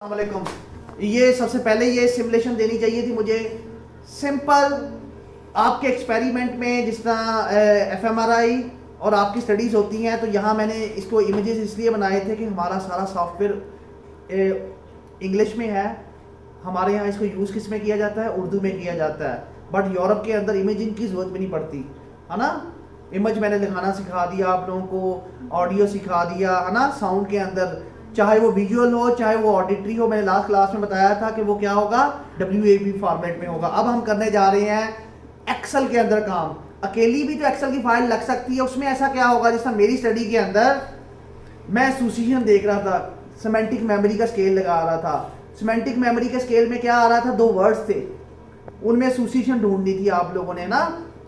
अस्सलामुअलैकुम। ये सबसे पहले ये सिमुलेशन देनी चाहिए थी मुझे। सिंपल आपके एक्सपेरिमेंट में जिस तरह एफएमआरआई और आपकी स्टडीज़ होती हैं, तो यहाँ मैंने इसको इमेजेस इसलिए बनाए थे कि हमारा सारा सॉफ्टवेयर इंग्लिश में है। हमारे यहाँ इसको यूज़ किस में किया जाता है? उर्दू में किया जाता है। बट यूरोप के अंदर इमेजिंग की ज़रूरत भी नहीं पड़ती, है ना। इमेज मैंने दिखाना सिखा दिया आप लोगों को, ऑडियो सिखा दिया, है ना। साउंड के अंदर चाहे वो विजुअल हो चाहे वो ऑडिटरी हो, मैंने लास्ट क्लास में बताया था कि वो क्या होगा, WAV फॉर्मेट में होगा। अब हम करने जा रहे हैं एक्सेल के अंदर काम। अकेली भी तो एक्सेल की फाइल लग सकती है, उसमें ऐसा क्या होगा, जैसा मेरी स्टडी के अंदर मैं एसोसिएशन देख रहा था, सिमेंटिक मेमोरी का स्केल लगा रहा था। सिमेंटिक मेमोरी के स्केल में क्या आ रहा था, 2 वर्ड्स थे, उनमें एसोसिएशन ढूंढनी थी आप लोगों ने ना।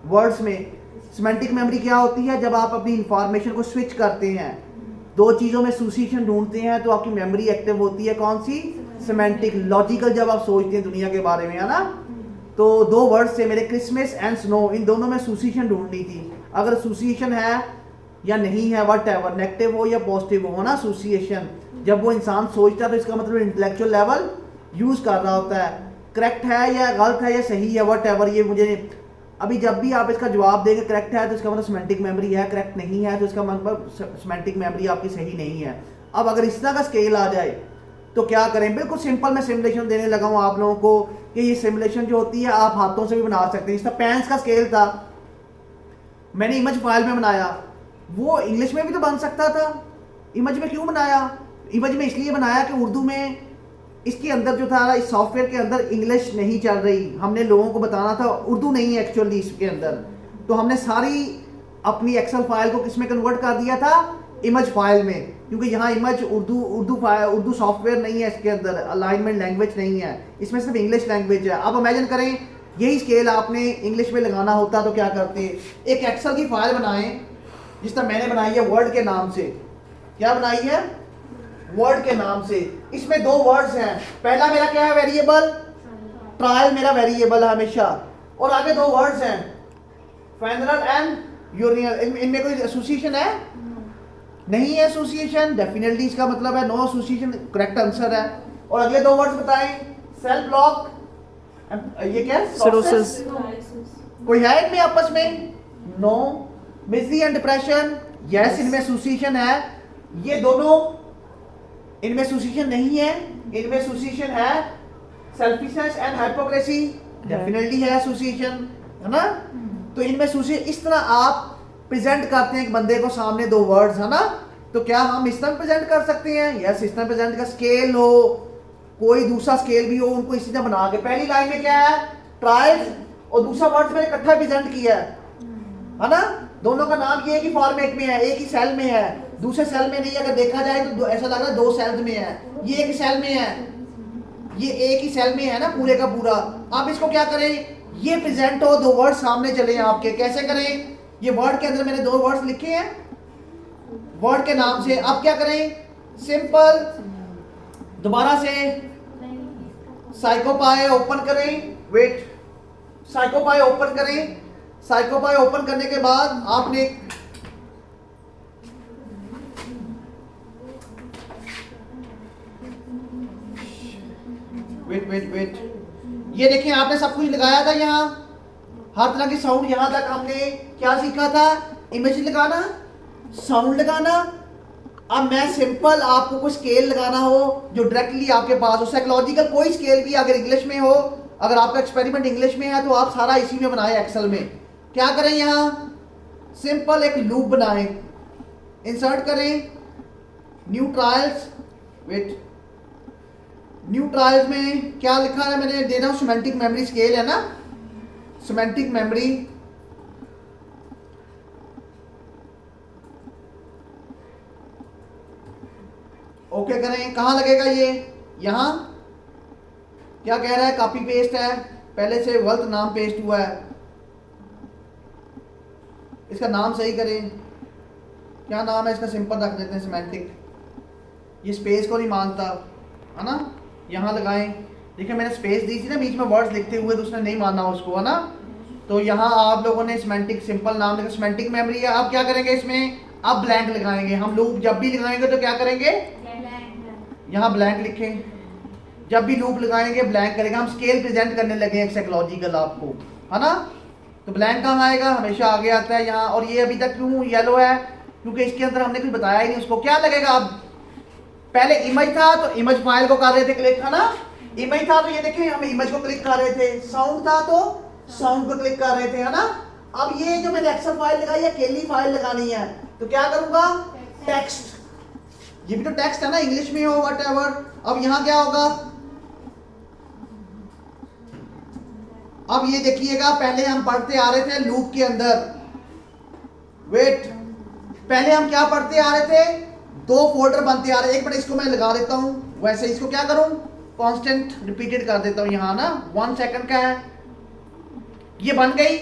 वर्ड्स में सिमेंटिक मेमोरी क्या होती है, जब आप अपनी इंफॉर्मेशन को स्विच करते हैं, 2 चीज़ों में एसोसिएशन ढूंढते हैं, तो आपकी मेमोरी एक्टिव होती है। कौन सी? सिमेंटिक। लॉजिकल जब आप सोचते हैं दुनिया के बारे में, है ना। तो 2 वर्ड्स थे मेरे, क्रिसमस एंड स्नो, इन दोनों में एसोसिएशन ढूंढनी थी। अगर एसोसिएशन है या नहीं है, वट एवर, नेगेटिव हो या पॉजिटिव हो ना एसोसिएशन, जब वो इंसान सोचता है तो इसका मतलब इंटेलेक्चुअल लेवल यूज़ कर रहा होता है। करेक्ट है या गलत है या सही है, वट एवर, ये मुझे अभी जब भी आप इसका जवाब देंगे करेक्ट है तो इसका मतलब सिमेंटिक मेमोरी है, करेक्ट नहीं है तो इसका मतलब सिमेंटिक मेमोरी आपकी सही नहीं है। अब अगर इस तरह का स्केल आ जाए तो क्या करें? बिल्कुल सिंपल मैं सिमुलेशन देने लगा हूँ आप लोगों को कि ये सिमुलेशन जो होती है आप हाथों से भी बना सकते हैं। इसका पेन्स का स्केल था, मैंने इमेज फाइल में बनाया, वो इंग्लिश में भी तो बन सकता था। इमेज में क्यों बनाया? इमेज में इसलिए बनाया कि उर्दू में इसके अंदर जो था, इस सॉफ्टवेयर के अंदर इंग्लिश नहीं चल रही। हमने लोगों को बताना था उर्दू नहीं है एक्चुअली इसके अंदर, तो हमने सारी अपनी एक्सेल फाइल को किसमें कन्वर्ट कर दिया था? इमेज फाइल में, क्योंकि यहाँ इमेज उर्दू सॉफ्टवेयर नहीं है, इसके अंदर अलाइनमेंट लैंग्वेज नहीं है, इसमें सिर्फ इंग्लिश लैंग्वेज है। अब इमेजिन करें यही स्केल आपने इंग्लिश में लगाना होता तो क्या करते? एक एक्सेल की फाइल बनाएं जिस तरह मैंने बनाई है वर्ड के नाम से। क्या बनाई है? वर्ड के नाम से। इसमें 2 वर्ड्स हैं, पहला मेरा क्या है, वेरिएबल, ट्रायल मेरा वेरिएबल है हमेशा, और आगे 2 वर्ड्स हैं, फेनरल एंड यूरिनल। इनमें कोई एसोसिएशन है? नहीं है एसोसिएशन, डेफिनेटली इसका मतलब है नो एसोसिएशन, करेक्ट आंसर है। और अगले 2 वर्ड्स बताएं, सेल ब्लॉक, ये क्या है, सिरोसिस। कोई है इनमें आपस में? No. Misery and depression, yes, इनमें एसोसिएशन है। ये दोनों, इनमें एसोसिएशन नहीं है, इनमें एसोसिएशन है। सेल्फिशनेस एंड हाइपोक्रेसी, डेफिनेटली है एसोसिएशन, है ना। तो इनमें एसोसिएशन, इस तरह आप प्रेजेंट करते हैं एक बंदे को सामने 2 वर्ड्स, है ना। तो क्या हम इस तरह प्रेजेंट कर सकते हैं? यस, इस तरह प्रेजेंट का स्केल हो, कोई दूसरा स्केल भी हो, उनको इसी तरह बना के, पहली लाइन में क्या है, ट्रायल्स, और दूसरा वर्ड मैंने इकट्ठा प्रेजेंट किया है ना। दोनों का नाम ये है कि फॉर्मेट में है, एक ही सेल में है, दूसरे सेल में नहीं। अगर देखा जाए तो ऐसा लग रहा है 2 सेल्स में है, ये एक ही सेल में है, ये एक ही सेल में है ना पूरे का पूरा। आप इसको क्या करें, ये प्रेजेंट हो, 2 वर्ड सामने चले आपके, कैसे करें? ये वर्ड के अंदर मैंने 2 वर्ड्स लिखे हैं वर्ड के नाम से। अब क्या करें? सिंपल दोबारा से साइकोपाई ओपन करें, वेट, साइकोपाई ओपन करें। साइकोपाई ओपन करने के बाद आपने वेट, ये देखें, आपने सब कुछ लगाया था यहाँ, हर तरह की साउंड। यहाँ तक हमने क्या सीखा था? इमेज लगाना, साउंड लगाना। अब मैं सिंपल आपको कोई स्केल लगाना हो जो डायरेक्टली आपके पास हो, साइकोलॉजिकल कोई स्केल भी अगर इंग्लिश में हो, अगर आपका एक्सपेरिमेंट इंग्लिश में है तो आप सारा इसी में बनाए एक्सेल में। क्या करें? यहाँ सिंपल एक लूप बनाएं, इंसर्ट करें new trials, wait, new trials में क्या लिखा है मैंने दे रहा हूँ, सिमेंटिक मेमोरी स्केल है ना, सिमेंटिक मेमोरी। ओके करें, कहाँ लगेगा ये? यहाँ। क्या कह रहा है? कॉपी पेस्ट है, पहले से गलत नाम पेस्ट हुआ है, इसका नाम सही करें। क्या नाम है इसका? सिंपल रख देते हैं, सिमेंटिक। ये स्पेस को नहीं मानता, है ना। यहाँ लगाएं, देखिए मैंने स्पेस दी थी ना बीच में वर्ड्स लिखते हुए, तो उसने नहीं माना उसको, है ना। तो यहाँ आप लोगों ने सिमेंटिक सिंपल नाम लिखा, सिमेंटिक मेमोरी है। अब क्या करेंगे इसमें? अब ब्लैंक लगाएंगे। हम लूप जब भी लगाएंगे तो क्या करेंगे? यहाँ ब्लैंक लिखें, जब भी लूप लगाएंगे ब्लैंक करेगा। हम स्केल प्रेजेंट करने लगे हैं साइकोलॉजिकल आपको, है ना। तो ब्लैंक कहाँ आएगा, हमेशा आगे आता है यहाँ। और ये अभी तक क्यों येलो है, क्योंकि इसके अंदर हमने कुछ बताया ही नहीं उसको। क्या लगेगा अब, पहले इमेज था तो इमेज फाइल को कर रहे थे क्लिक, है ना। इमेज था तो ये देखिए हम इमेज को क्लिक कर रहे थे, साउंड था तो साउंड को क्लिक कर रहे थे, है ना। अब ये जो मैंने एक्सेल फाइल लगाई है, अकेली फाइल लगानी है, तो क्या करूंगा, टेक्स्ट। ये भी तो टेक्स्ट है ना, इंग्लिश में हो व्हाटएवर। अब यहां क्या होगा, अब ये देखिएगा, पहले हम पढ़ते आ रहे थे लूप के अंदर, वेट, पहले हम क्या पढ़ते आ रहे थे, दो फोल्डर बनते आ रहे। एक मिनट इसको मैं लगा देता हूं, वैसे इसको क्या करूं, कांस्टेंट रिपीटेड कर देता हूं यहां ना, 1 सेकंड का है, ये बन गई।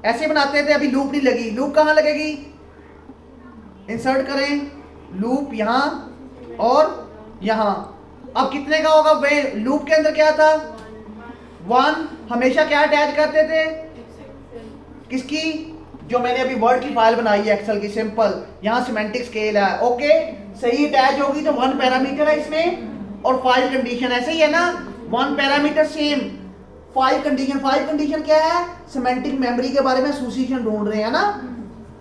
ऐसे बनाते थे, अभी लूप नहीं लगी। लूप कहां लगेगी, इंसर्ट करें लूप यहां और यहां। अब कितने का होगा, वे लूप के अंदर क्या था, 1। हमेशा क्या अटैच करते थे, किसकी, जो मैंने अभी वर्ड की फाइल बनाई है एक्सेल की, सिंपल। यहां सिमेंटिक स्केल है, ओके, सही अटैच होगी तो 1 पैरामीटर है इसमें और 5 कंडीशन, ऐसे ही है ना, 1 पैरामीटर सेम, 5 कंडीशन। 5 कंडीशन क्या है, सिमेंटिक मेमोरी के बारे में एसोसिएशन ढूंढ रहे हैं ना,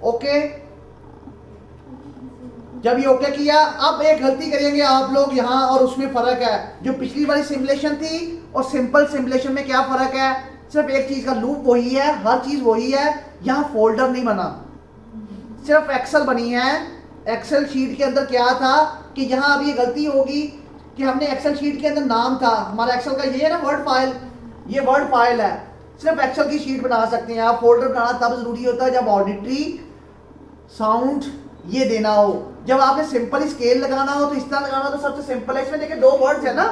ओके। जब ये ओके किया, अब एक गलती करेंगे आप लोग यहां, और उसमें फर्क है, जो पिछली वाली सिमुलेशन थी और सिंपल सिमुलेशन में क्या फर्क है, सिर्फ एक चीज का, लूप वही है, हर चीज वही है, यहां फोल्डर नहीं बना, सिर्फ एक्सेल बनी है। एक्सेल शीट के अंदर क्या था कि यहां अब ये गलती होगी कि हमने एक्सेल शीट के अंदर नाम था हमारा एक्सेल का, ये है ना वर्ड फाइल, ये वर्ड फाइल है, सिर्फ एक्सेल की शीट बना सकते हैं आप। फोल्डर बनाना तब जरूरी होता है जब ऑडिटरी साउंड ये देना हो। जब आपने सिंपल स्केल लगाना हो तो इस तरह लगाना हो, तो सबसे सिंपल है। इसमें देखिए 2 वर्ड्स है ना,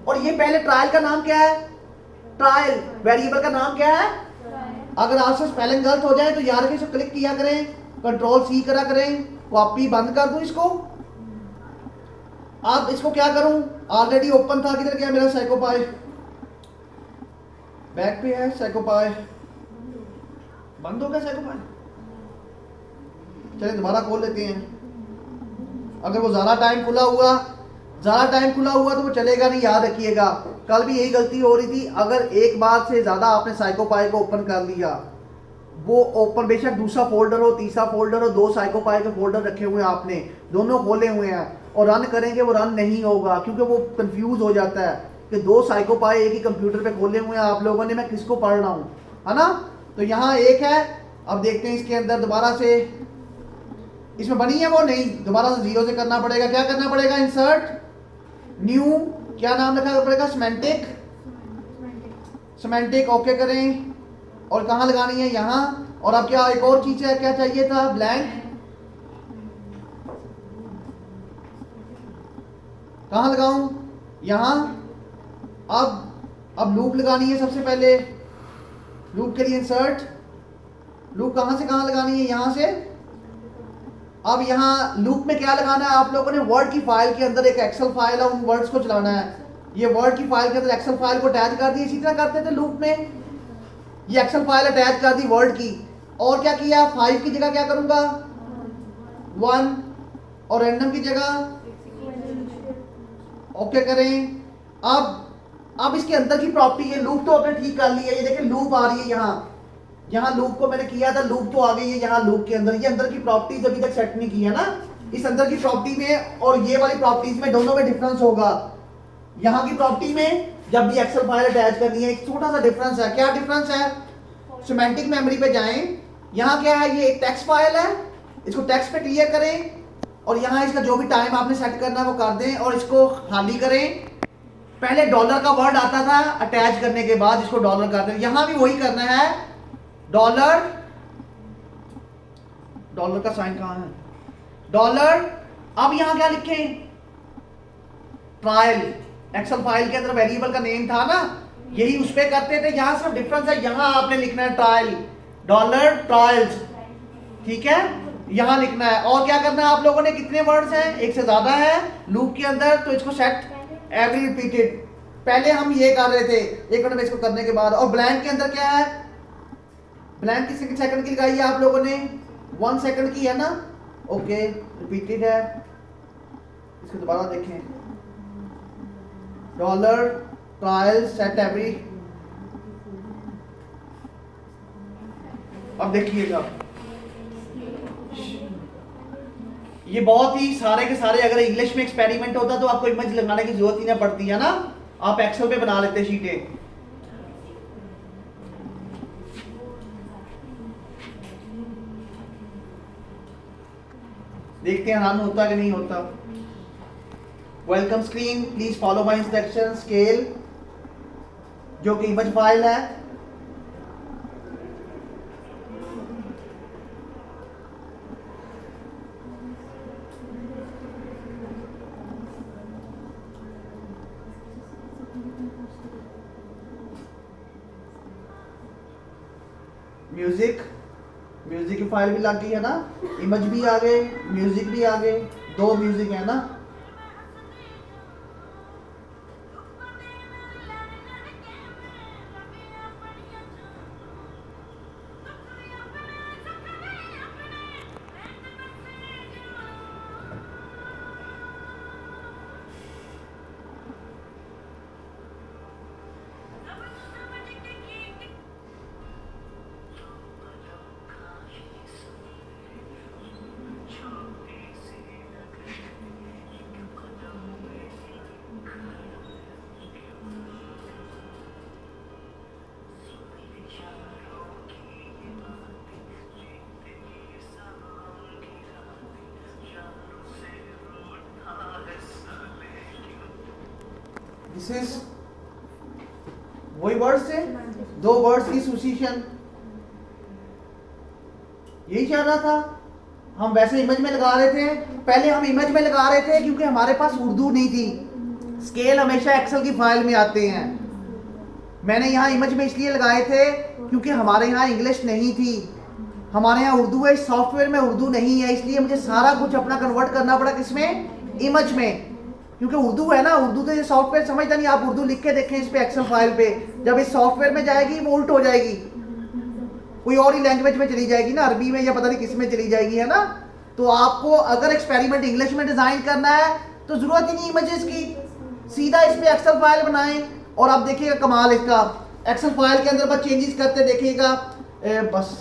और ये पहले ट्रायल का नाम क्या है, ट्रायल, वेरिएबल का नाम क्या है। अगर आपसे स्पेलिंग गलत हो जाए तो यार के इसको क्लिक किया करें, कंट्रोल-C करा करें, कॉपी बंद कर दूं इसको। अब इसको क्या करूं, ऑलरेडी ओपन था, किधर गया मेरा साइकोपाई, बैक पे है साइकोपाई, बंद हो गया साइकोपाई। चलिए दोबारा खोल लेते हैं। अगर वो ज़्यादा टाइम खुला हुआ तो वो चलेगा नहीं, याद रखिएगा। कल भी यही गलती हो रही थी, अगर एक बार से ज़्यादा आपने साइकोपाई को ओपन कर लिया, वो ओपन, बेशक दूसरा फोल्डर हो, तीसरा फोल्डर हो, 2 साइकोपाई के फोल्डर रखे हुए हैं आपने, दोनों खोले हुए हैं, और रन करेंगे वो रन नहीं होगा, क्योंकि वो कंफ्यूज हो जाता है कि 2 साइकोपाई एक ही कंप्यूटर पे खोले हुए हैं आप लोगों ने, मैं किसको पढ़ रहा हूँ, है ना। तो यहाँ एक है, अब देखते हैं इसके अंदर दोबारा से, इसमें बनी है वो नहीं, दोबारा से 0 से करना पड़ेगा। क्या करना पड़ेगा, इंसर्ट न्यू, क्या नाम रखना पड़ेगा, सिमेंटिक, सिमेंटिक, ओके करें, और कहाँ लगानी है, यहाँ। और अब क्या, एक और चीज है, क्या चाहिए था, ब्लैंक, कहाँ लगाऊं, यहाँ। अब लूप लगानी है सबसे पहले, लूप के लिए इंसर्ट, लूप कहाँ से कहाँ लगानी है, यहाँ से। अब यहाँ लूप में क्या लगाना है आप लोगों ने, वर्ड की फाइल के अंदर एक एक्सेल फाइल है, उन वर्ड्स को चलाना है। ये वर्ड की फाइल के अंदर एक्सेल फाइल को अटैच कर दी, इसी तरह करते थे लूप में। ये एक्सेल फाइल अटैच कर दी वर्ड की, और क्या किया, 5 की जगह क्या करूंगा, 1, और रैंडम की जगह ओके करें। अब इसके अंदर की प्रॉपर्टी, ये लूप तो आपने ठीक कर ली है, ये देखिए लूप आ रही है यहाँ लूप को मैंने किया था, लूप तो आ गई है यहाँ लूप के अंदर। ये अंदर की प्रॉपर्टीज अभी तक सेट नहीं की है ना, इस अंदर की प्रॉपर्टी में और ये वाली प्रॉपर्टीज में, दोनों में डिफरेंस होगा। यहाँ की प्रॉपर्टी में जब भी एक्सेल फाइल अटैच करनी है, एक छोटा सा डिफरेंस है। क्या डिफरेंस है, सिमेंटिक मेमोरी पे जाएं, यहाँ क्या है, ये एक टेक्स्ट फाइल है, इसको टेक्स्ट पे क्लियर करें, और यहाँ इसका जो भी टाइम आपने सेट करना है वो कर दें, और इसको खाली करें। पहले डॉलर का वर्ड आता था अटैच करने के बाद, इसको डॉलर कर दें। यहाँ भी वही करना है, डॉलर का साइन कहां है, डॉलर। अब यहां क्या लिखें, ट्रायल, एक्सेल फाइल के अंदर वेरिएबल का नेम था ना, यही उस पे करते थे। यहां सिर्फ डिफरेंस है, यहां आपने लिखना है ट्रायल, डॉलर ट्रायल्स, ठीक है, यहां लिखना है। और क्या करना है आप लोगों ने, कितने वर्ड्स हैं, एक से ज्यादा है लूप के अंदर, तो इसको सेट एवरी रिपीटेड, पहले हम ये कर रहे थे, एक मिनट में इसको करने के बाद। और ब्लैंक के अंदर क्या है, ब्लैंक कितने सेकंड की लगाई है आप लोगों ने, 1 सेकंड की है ना, ओके, रिपीटेड है। इसको दोबारा देखें, डॉलर ट्रायल सेट एवरी। अब देखिएगा, ये बहुत ही सारे के सारे अगर इंग्लिश में एक्सपेरिमेंट होता तो आपको इमेज लगाने की जरूरत ही ना पड़ती है ना, आप एक्सेल पे बना लेते शीटें। देखते हैं रन होता कि नहीं होता। Welcome screen, please follow my instruction. Scale जो कि इमेज फाइल है, म्यूजिक, म्यूजिक की फाइल भी लग गई है ना, इमेज भी आ गए, म्यूजिक भी आ गए, 2 म्यूजिक है ना। दिस इज वही वर्ड्स थे, 2 वर्ड्स की एसोसिएशन, यही चल रहा था। हम वैसे इमेज में लगा रहे थे, पहले हम इमेज में लगा रहे थे क्योंकि हमारे पास उर्दू नहीं थी। स्केल हमेशा एक्सेल की फाइल में आते हैं। मैंने यहाँ इमेज में इसलिए लगाए थे क्योंकि हमारे यहाँ इंग्लिश नहीं थी, हमारे यहाँ उर्दू है। इस सॉफ्टवेयर में उर्दू नहीं है, इसलिए मुझे सारा कुछ अपना कन्वर्ट करना पड़ा किसमें, इमेज में। क्योंकि उर्दू है ना, उर्दू तो ये सॉफ्टवेयर समझता नहीं। आप उर्दू लिख के देखें इस पे एक्सेल फाइल पे, जब इस सॉफ्टवेयर में जाएगी वो उल्ट हो जाएगी, कोई और ही लैंग्वेज में चली जाएगी ना, अरबी में या पता नहीं किस में चली जाएगी, है ना। तो आपको अगर एक्सपेरिमेंट इंग्लिश में डिजाइन करना है तो जरूरत ही नहीं इमेजेस की, सीधा इस पे एक्सेल फाइल बनाएं और आप देखिएगा कमाल इसका। एक्सेल फाइल के अंदर बस चेंजेस करते देखिएगा, बस